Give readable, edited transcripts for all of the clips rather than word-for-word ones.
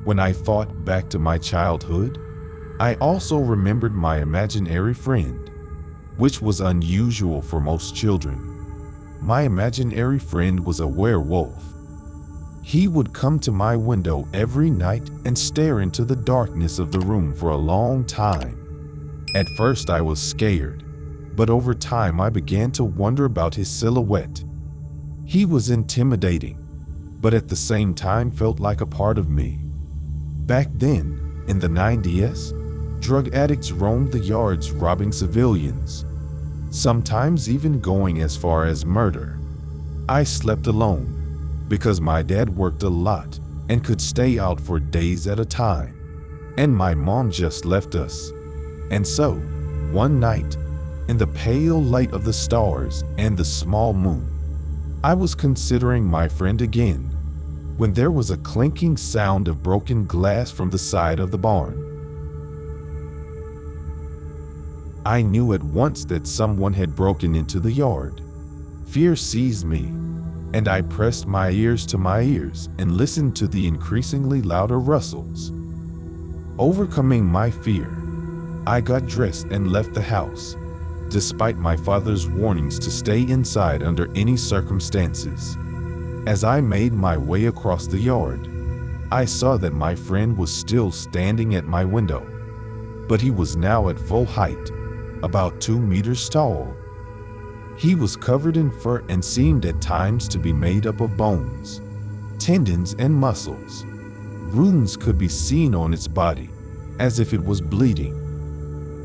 When I thought back to my childhood, I also remembered my imaginary friend, which was unusual for most children. My imaginary friend was a werewolf. He would come to my window every night and stare into the darkness of the room for a long time. At first I was scared, but over time I began to wonder about his silhouette. He was intimidating, but at the same time felt like a part of me. Back then, in the 90s, drug addicts roamed the yards robbing civilians, sometimes even going as far as murder. I slept alone because my dad worked a lot and could stay out for days at a time, and my mom just left us. And so, one night, in the pale light of the stars and the small moon, I was considering my friend again when there was a clinking sound of broken glass from the side of the barn. I knew at once that someone had broken into the yard. Fear seized me, and I pressed my ears to my ears and listened to the increasingly louder rustles. Overcoming my fear, I got dressed and left the house, despite my father's warnings to stay inside under any circumstances. As I made my way across the yard, I saw that my friend was still standing at my window, but he was now at full height, about 2 meters tall. He was covered in fur and seemed at times to be made up of bones, tendons, and muscles. Wounds could be seen on its body, as if it was bleeding.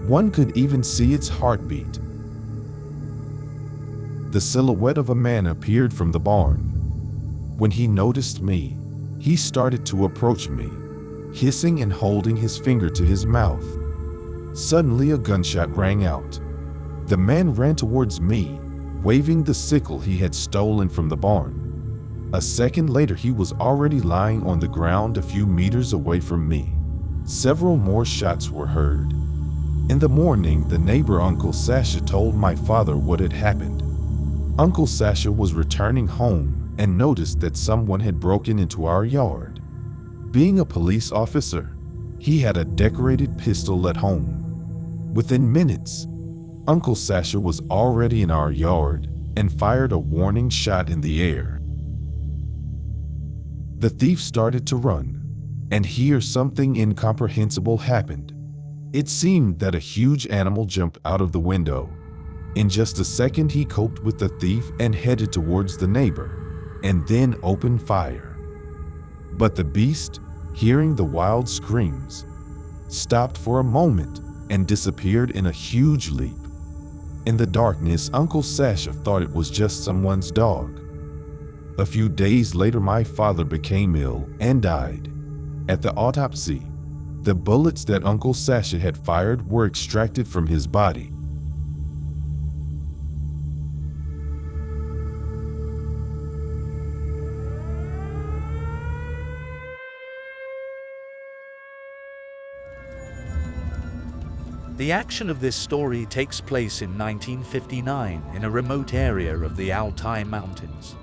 One could even see its heartbeat. The silhouette of a man appeared from the barn. When he noticed me, he started to approach me, hissing and holding his finger to his mouth. Suddenly a gunshot rang out. The man ran towards me, waving the sickle he had stolen from the barn. A second later he was already lying on the ground a few meters away from me. Several more shots were heard. In the morning, the neighbor Uncle Sasha told my father what had happened. Uncle Sasha was returning home and noticed that someone had broken into our yard. Being a police officer, he had a decorated pistol at home. Within minutes, Uncle Sasha was already in our yard and fired a warning shot in the air. The thief started to run, and here something incomprehensible happened. It seemed that a huge animal jumped out of the window. In just a second he coped with the thief and headed towards the neighbor, and then opened fire. But the beast, hearing the wild screams, stopped for a moment and disappeared in a huge leap. In the darkness, Uncle Sasha thought it was just someone's dog. A few days later, my father became ill and died. At the autopsy, the bullets that Uncle Sasha had fired were extracted from his body. The action of this story takes place in 1959 in a remote area of the Altai Mountains.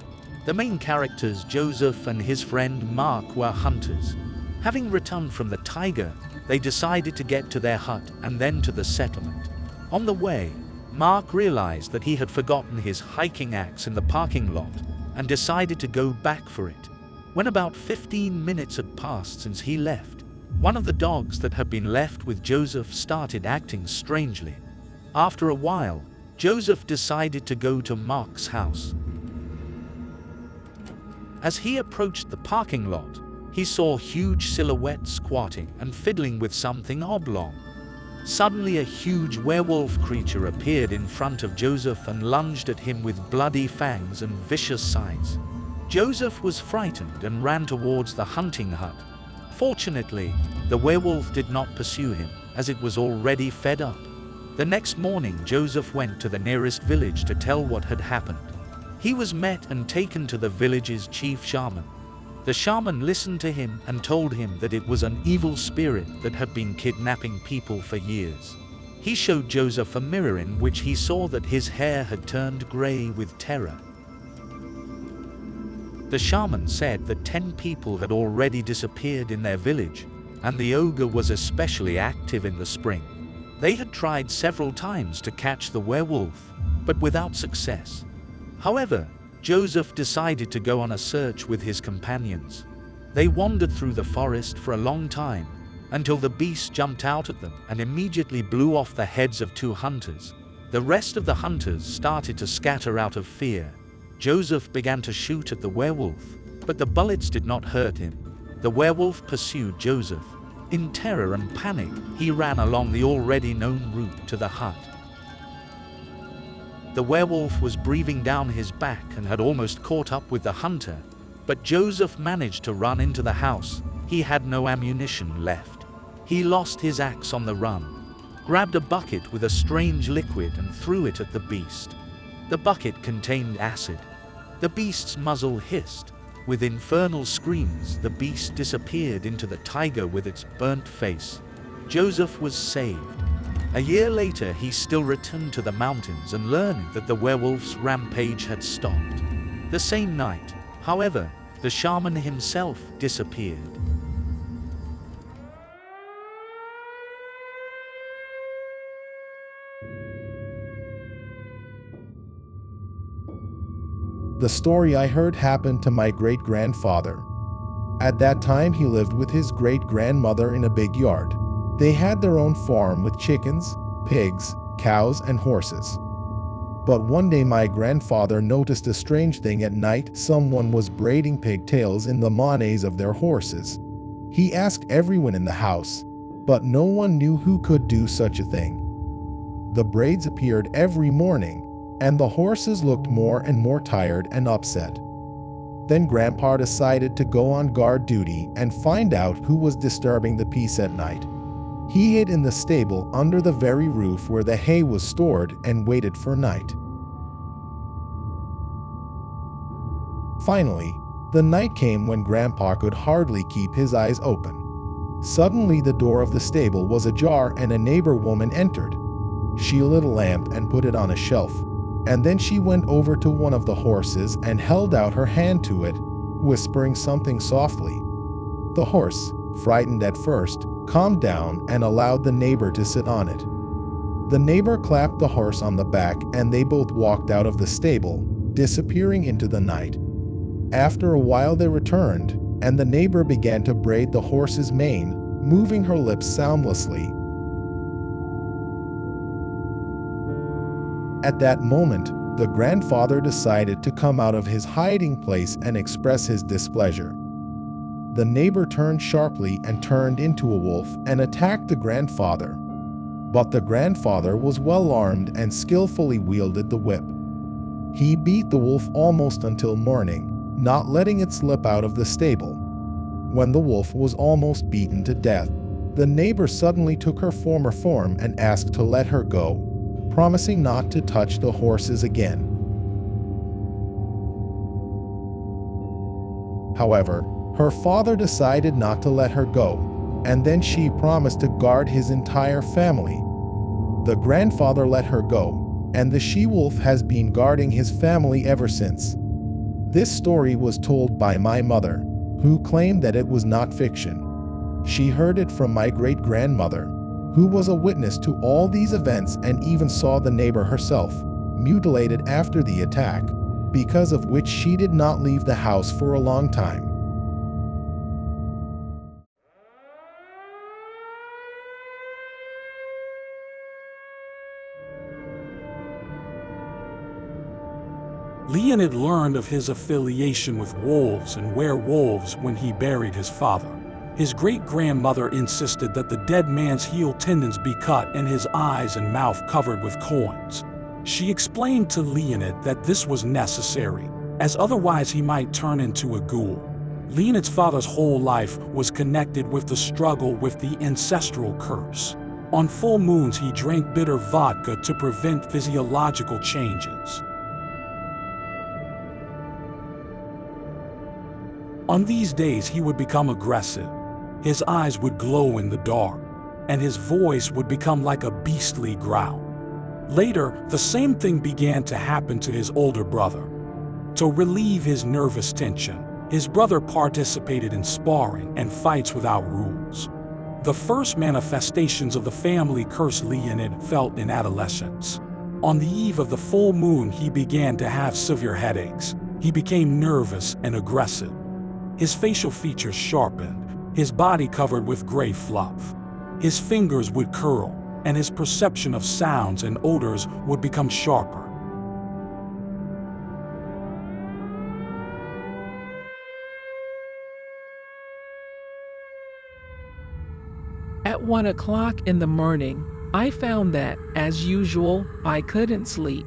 The main characters, Joseph and his friend Mark, were hunters. Having returned from the tiger, they decided to get to their hut and then to the settlement. On the way, Mark realized that he had forgotten his hiking axe in the parking lot and decided to go back for it. When about 15 minutes had passed since he left, one of the dogs that had been left with Joseph started acting strangely. After a while, Joseph decided to go to Mark's house. As he approached the parking lot, he saw a huge silhouette squatting and fiddling with something oblong. Suddenly, a huge werewolf creature appeared in front of Joseph and lunged at him with bloody fangs and vicious sides. Joseph was frightened and ran towards the hunting hut. Fortunately, the werewolf did not pursue him, as it was already fed up. The next morning, Joseph went to the nearest village to tell what had happened. He was met and taken to the village's chief shaman. The shaman listened to him and told him that it was an evil spirit that had been kidnapping people for years. He showed Joseph a mirror in which he saw that his hair had turned gray with terror. The shaman said that 10 people had already disappeared in their village, and the ogre was especially active in the spring. They had tried several times to catch the werewolf, but without success. However, Joseph decided to go on a search with his companions. They wandered through the forest for a long time, until the beast jumped out at them and immediately blew off the heads of 2 hunters. The rest of the hunters started to scatter out of fear. Joseph began to shoot at the werewolf, but the bullets did not hurt him. The werewolf pursued Joseph. In terror and panic, he ran along the already known route to the hut. The werewolf was breathing down his back and had almost caught up with the hunter, but Joseph managed to run into the house. He had no ammunition left. He lost his axe on the run, grabbed a bucket with a strange liquid and threw it at the beast. The bucket contained acid. The beast's muzzle hissed. With infernal screams, the beast disappeared into the taiga with its burnt face. Joseph was saved. A year later, he still returned to the mountains and learned that the werewolf's rampage had stopped. The same night, however, the shaman himself disappeared. The story I heard happened to my great-grandfather. At that time, he lived with his great-grandmother in a big yard. They had their own farm with chickens, pigs, cows, and horses. But one day my grandfather noticed a strange thing at night. Someone was braiding pigtails in the manes of their horses. He asked everyone in the house, but no one knew who could do such a thing. The braids appeared every morning, and the horses looked more and more tired and upset. Then Grandpa decided to go on guard duty and find out who was disturbing the peace at night. He hid in the stable under the very roof where the hay was stored and waited for night. Finally, the night came when Grandpa could hardly keep his eyes open. Suddenly the door of the stable was ajar and a neighbor woman entered. She lit a lamp and put it on a shelf, and then she went over to one of the horses and held out her hand to it, whispering something softly. The horse, frightened at first, calmed down and allowed the neighbor to sit on it. The neighbor clapped the horse on the back and they both walked out of the stable, disappearing into the night. After a while they returned, and the neighbor began to braid the horse's mane, moving her lips soundlessly. At that moment, the grandfather decided to come out of his hiding place and express his displeasure. The neighbor turned sharply and turned into a wolf and attacked the grandfather. But the grandfather was well armed and skillfully wielded the whip. He beat the wolf almost until morning, not letting it slip out of the stable. When the wolf was almost beaten to death, the neighbor suddenly took her former form and asked to let her go, promising not to touch the horses again. However, her father decided not to let her go, and then she promised to guard his entire family. The grandfather let her go, and the she-wolf has been guarding his family ever since. This story was told by my mother, who claimed that it was not fiction. She heard it from my great-grandmother, who was a witness to all these events and even saw the neighbor herself mutilated after the attack, because of which she did not leave the house for a long time. Leonid learned of his affiliation with wolves and werewolves when he buried his father. His great-grandmother insisted that the dead man's heel tendons be cut and his eyes and mouth covered with corns. She explained to Leonid that this was necessary, as otherwise he might turn into a ghoul. Leonid's father's whole life was connected with the struggle with the ancestral curse. On full moons he drank bitter vodka to prevent physiological changes. On these days he would become aggressive. His eyes would glow in the dark, and his voice would become like a beastly growl. Later, the same thing began to happen to his older brother. To relieve his nervous tension, his brother participated in sparring and fights without rules. The first manifestations of the family curse Leonid felt in adolescence. On the eve of the full moon, he began to have severe headaches. He became nervous and aggressive. His facial features sharpened, his body covered with gray fluff. His fingers would curl, and his perception of sounds and odors would become sharper. At 1 o'clock in the morning, I found that, as usual, I couldn't sleep.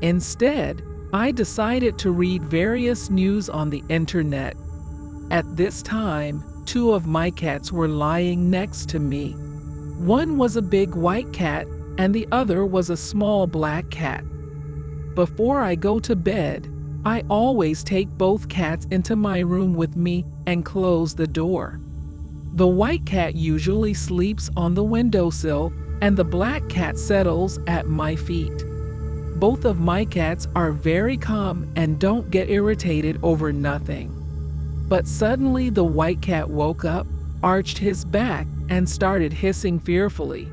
Instead, I decided to read various news on the internet. At this time, 2 of my cats were lying next to me. One was a big white cat, and the other was a small black cat. Before I go to bed, I always take both cats into my room with me and close the door. The white cat usually sleeps on the windowsill, and the black cat settles at my feet. Both of my cats are very calm and don't get irritated over nothing. But suddenly the white cat woke up, arched his back, and started hissing fearfully.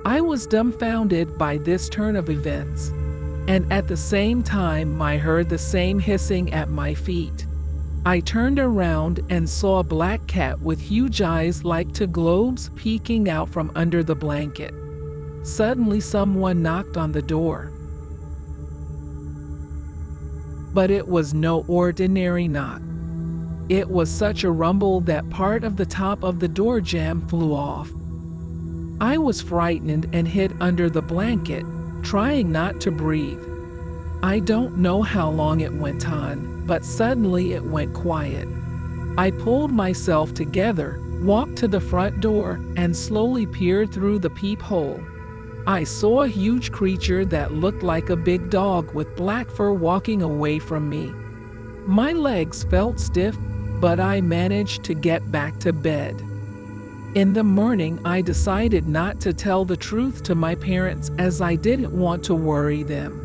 I was dumbfounded by this turn of events, and at the same time I heard the same hissing at my feet. I turned around and saw a black cat with huge eyes like 2 globes peeking out from under the blanket. Suddenly someone knocked on the door. But it was no ordinary knock. It was such a rumble that part of the top of the door jamb flew off. I was frightened and hid under the blanket, trying not to breathe. I don't know how long it went on, but suddenly it went quiet. I pulled myself together, walked to the front door, and slowly peered through the peephole. I saw a huge creature that looked like a big dog with black fur walking away from me. My legs felt stiff, but I managed to get back to bed. In the morning, I decided not to tell the truth to my parents as I didn't want to worry them.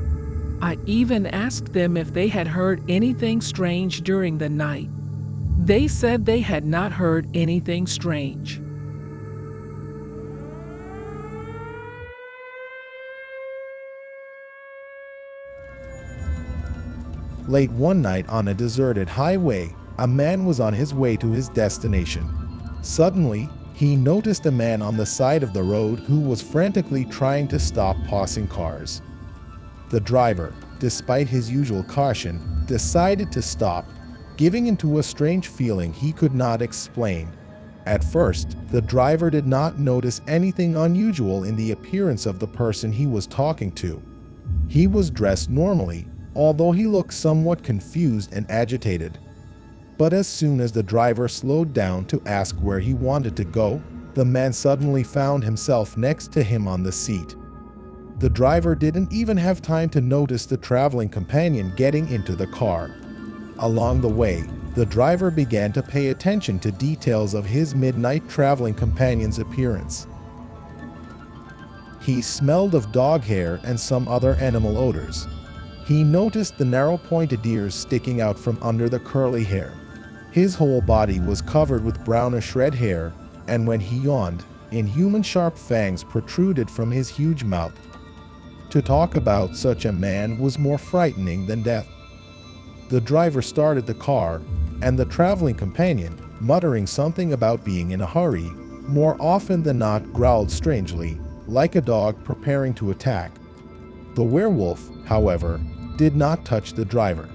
I even asked them if they had heard anything strange during the night. They said they had not heard anything strange. Late one night on a deserted highway, a man was on his way to his destination. Suddenly, he noticed a man on the side of the road who was frantically trying to stop passing cars. The driver, despite his usual caution, decided to stop, giving into a strange feeling he could not explain. At first, the driver did not notice anything unusual in the appearance of the person he was talking to. He was dressed normally, although he looked somewhat confused and agitated. But as soon as the driver slowed down to ask where he wanted to go, the man suddenly found himself next to him on the seat. The driver didn't even have time to notice the traveling companion getting into the car. Along the way, the driver began to pay attention to details of his midnight traveling companion's appearance. He smelled of dog hair and some other animal odors. He noticed the narrow pointed ears sticking out from under the curly hair. His whole body was covered with brownish red hair, and when he yawned, inhuman sharp fangs protruded from his huge mouth. To talk about such a man was more frightening than death. The driver started the car, and the traveling companion, muttering something about being in a hurry, more often than not growled strangely, like a dog preparing to attack. The werewolf, however, did not touch the driver.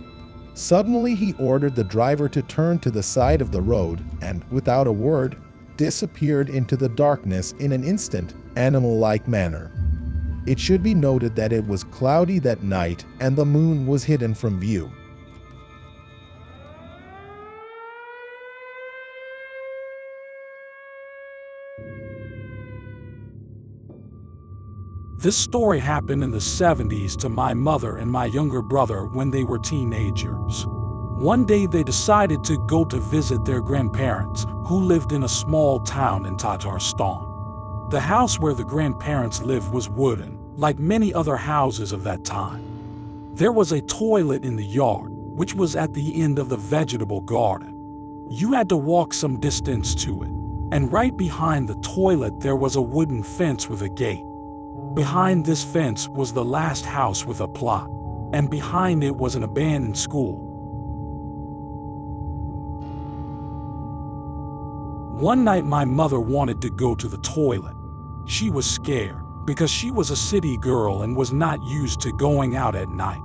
Suddenly he ordered the driver to turn to the side of the road and, without a word, disappeared into the darkness in an instant, animal-like manner. It should be noted that it was cloudy that night and the moon was hidden from view. This story happened in the 70s to my mother and my younger brother when they were teenagers. One day they decided to go to visit their grandparents, who lived in a small town in Tatarstan. The house where the grandparents lived was wooden, like many other houses of that time. There was a toilet in the yard, which was at the end of the vegetable garden. You had to walk some distance to it, and right behind the toilet there was a wooden fence with a gate. Behind this fence was the last house with a plot, and behind it was an abandoned school. One night my mother wanted to go to the toilet. She was scared because she was a city girl and was not used to going out at night.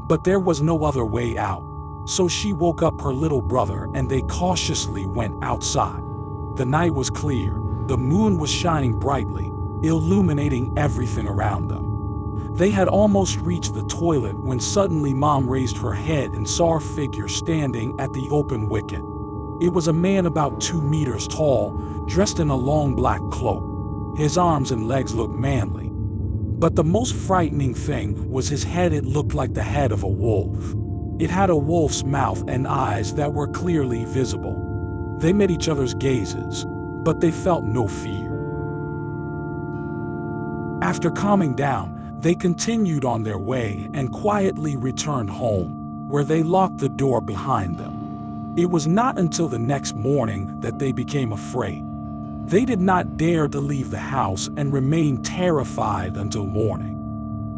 But there was no other way out, so she woke up her little brother and they cautiously went outside. The night was clear, the moon was shining brightly, illuminating everything around them. They had almost reached the toilet when suddenly Mom raised her head and saw a figure standing at the open wicket. It was a man about 2 meters tall, dressed in a long black cloak. His arms and legs looked manly. But the most frightening thing was his head. It looked like the head of a wolf. It had a wolf's mouth and eyes that were clearly visible. They met each other's gazes, but they felt no fear. After calming down, they continued on their way and quietly returned home, where they locked the door behind them. It was not until the next morning that they became afraid. They did not dare to leave the house and remained terrified until morning.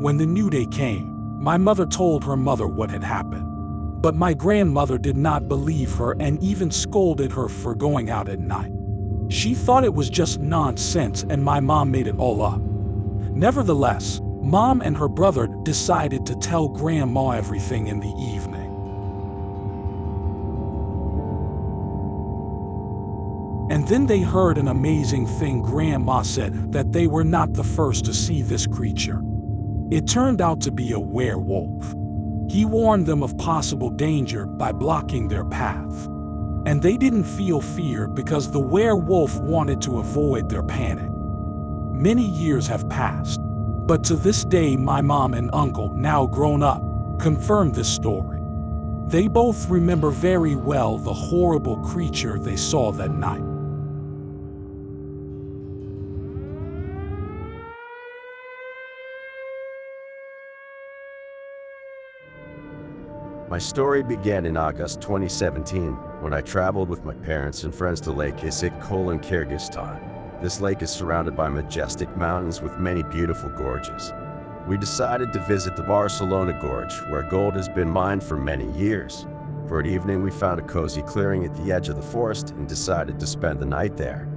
When the new day came, my mother told her mother what had happened. But my grandmother did not believe her and even scolded her for going out at night. She thought it was just nonsense and my mom made it all up. Nevertheless, Mom and her brother decided to tell Grandma everything in the evening. And then they heard an amazing thing. Grandma said that they were not the first to see this creature. It turned out to be a werewolf. He warned them of possible danger by blocking their path. And they didn't feel fear because the werewolf wanted to avoid their panic. Many years have passed, but to this day my mom and uncle, now grown up, confirm this story. They both remember very well the horrible creature they saw that night. My story began in August 2017 when I traveled with my parents and friends to Lake Issyk-Kul in Kyrgyzstan. This lake is surrounded by majestic mountains with many beautiful gorges. We decided to visit the Barcelona Gorge, where gold has been mined for many years. For an evening, we found a cozy clearing at the edge of the forest and decided to spend the night there.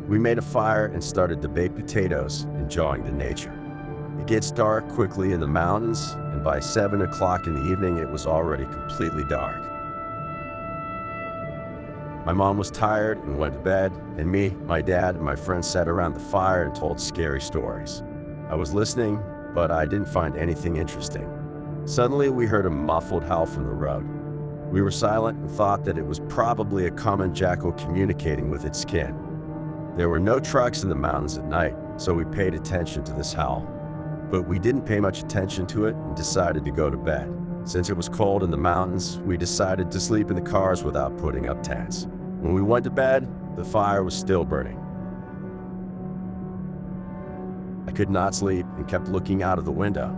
We made a fire and started to bake potatoes, enjoying the nature. It gets dark quickly in the mountains, and by 7 o'clock in the evening, it was already completely dark. My mom was tired and went to bed, and me, my dad, and my friends sat around the fire and told scary stories. I was listening, but I didn't find anything interesting. Suddenly, we heard a muffled howl from the road. We were silent and thought that it was probably a common jackal communicating with its kin. There were no trucks in the mountains at night, so we paid attention to this howl. But we didn't pay much attention to it and decided to go to bed. Since it was cold in the mountains, we decided to sleep in the cars without putting up tents. When we went to bed, the fire was still burning. I could not sleep and kept looking out of the window.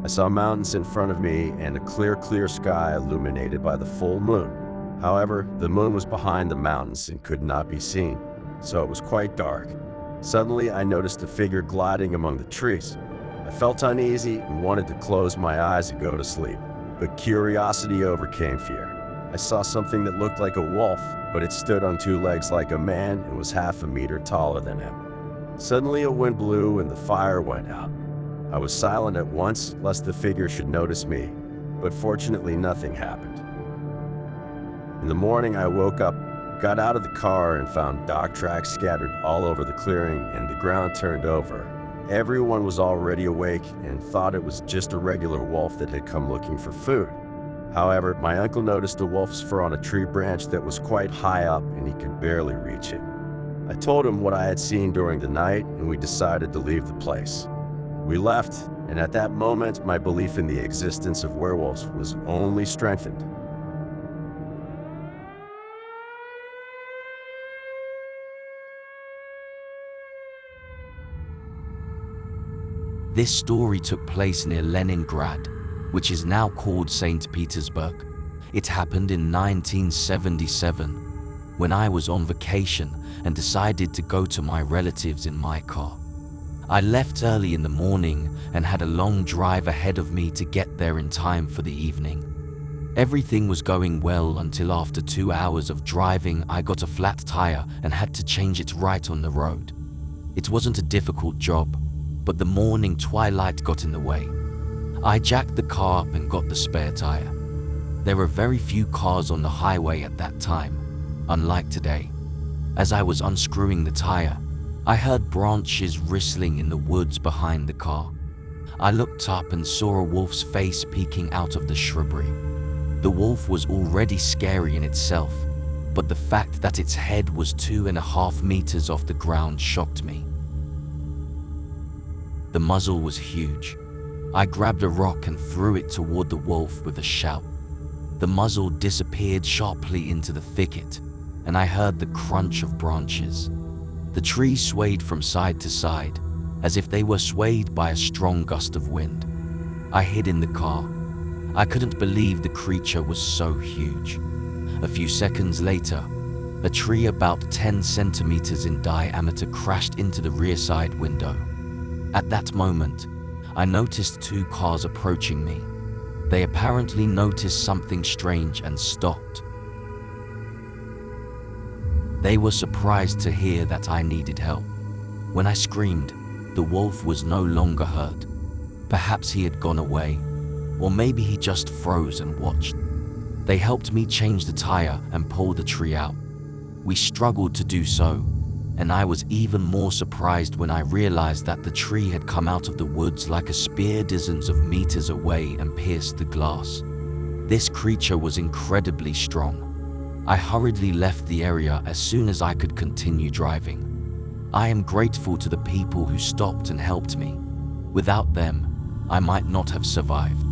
I saw mountains in front of me and a clear sky illuminated by the full moon. However, the moon was behind the mountains and could not be seen, so it was quite dark. Suddenly, I noticed a figure gliding among the trees. I felt uneasy and wanted to close my eyes and go to sleep, but curiosity overcame fear. I saw something that looked like a wolf, but it stood on 2 legs like a man and was half a meter taller than him. Suddenly, a wind blew and the fire went out. I was silent at once, lest the figure should notice me, but fortunately nothing happened. In the morning, I woke up, got out of the car and found dog tracks scattered all over the clearing and the ground turned over. Everyone was already awake and thought it was just a regular wolf that had come looking for food. However, my uncle noticed a wolf's fur on a tree branch that was quite high up and he could barely reach it. I told him what I had seen during the night and we decided to leave the place. We left, and at that moment, my belief in the existence of werewolves was only strengthened. This story took place near Leningrad, which is now called St. Petersburg. It happened in 1977, when I was on vacation and decided to go to my relatives in my car. I left early in the morning and had a long drive ahead of me to get there in time for the evening. Everything was going well until after 2 hours of driving, I got a flat tire and had to change it right on the road. It wasn't a difficult job, but the morning twilight got in the way. I jacked the car up and got the spare tire. There were very few cars on the highway at that time, unlike today. As I was unscrewing the tire, I heard branches rustling in the woods behind the car. I looked up and saw a wolf's face peeking out of the shrubbery. The wolf was already scary in itself, but the fact that its head was 2.5 meters off the ground shocked me. The muzzle was huge. I grabbed a rock and threw it toward the wolf with a shout. The muzzle disappeared sharply into the thicket, and I heard the crunch of branches. The trees swayed from side to side, as if they were swayed by a strong gust of wind. I hid in the car. I couldn't believe the creature was so huge. A few seconds later, a tree about 10 centimeters in diameter crashed into the rear side window. At that moment, I noticed 2 cars approaching me. They apparently noticed something strange and stopped. They were surprised to hear that I needed help. When I screamed, the wolf was no longer hurt. Perhaps he had gone away, or maybe he just froze and watched. They helped me change the tire and pull the tree out. We struggled to do so, and I was even more surprised when I realized that the tree had come out of the woods like a spear dozens of meters away and pierced the glass. This creature was incredibly strong. I hurriedly left the area as soon as I could continue driving. I am grateful to the people who stopped and helped me. Without them, I might not have survived.